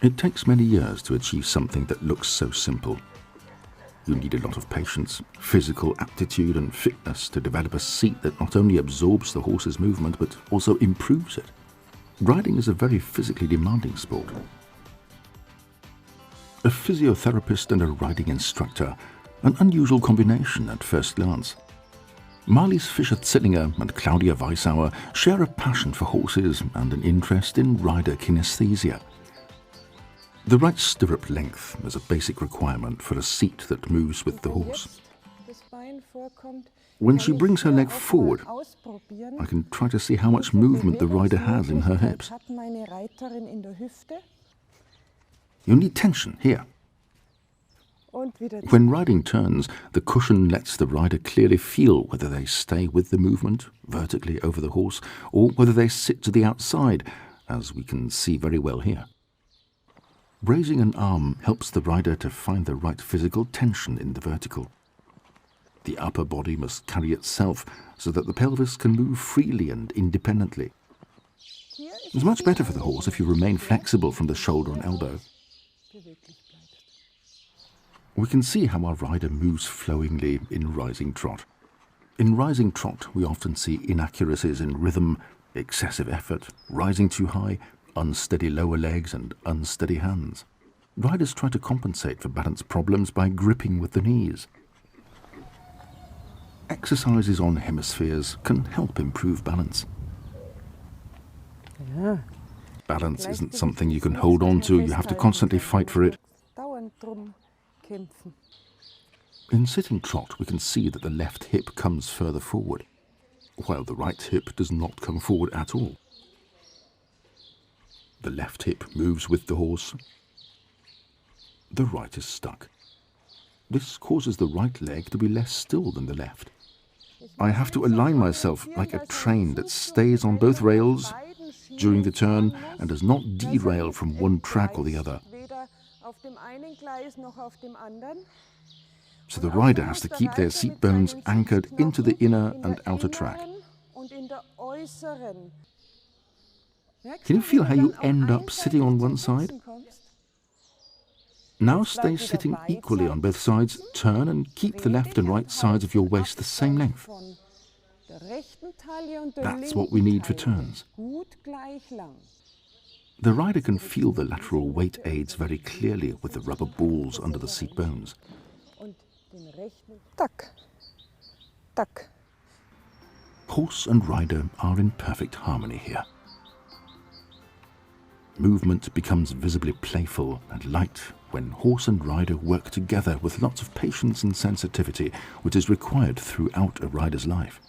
It takes many years to achieve something that looks so simple. You need a lot of patience, physical aptitude and fitness to develop a seat that not only absorbs the horse's movement but also improves it. Riding is a very physically demanding sport. A physiotherapist and a riding instructor, an unusual combination at first glance. Marlies Fischer-Zillinger and Claudia Weissauer share a passion for horses and an interest in rider kinesthesia. The right stirrup length is a basic requirement for a seat that moves with the horse. When she brings her leg forward, I can try to see how much movement the rider has in her hips. You need tension here. When riding turns, the cushion lets the rider clearly feel whether they stay with the movement vertically over the horse or whether they sit to the outside, as we can see very well here. Raising an arm helps the rider to find the right physical tension in the vertical. The upper body must carry itself so that the pelvis can move freely and independently. It's much better for the horse if you remain flexible from the shoulder and elbow. We can see how our rider moves flowingly in rising trot. In rising trot, we often see inaccuracies in rhythm, excessive effort, rising too high, unsteady lower legs and unsteady hands. Riders try to compensate for balance problems by gripping with the knees. Exercises on hemispheres can help improve balance. Balance isn't something you can hold on to, you have to constantly fight for it. In sitting trot, we can see that the left hip comes further forward, while the right hip does not come forward at all. The left hip moves with the horse. The right is stuck. This causes the right leg to be less still than the left. I have to align myself like a train that stays on both rails during the turn and does not derail from one track or the other. So the rider has to keep their seat bones anchored into the inner and outer track. Can you feel how you end up sitting on one side? Now stay sitting equally on both sides, turn and keep the left and right sides of your waist the same length. That's what we need for turns. The rider can feel the lateral weight aids very clearly with the rubber balls under the seat bones. Horse and rider are in perfect harmony here. Movement becomes visibly playful and light when horse and rider work together with lots of patience and sensitivity, which is required throughout a rider's life.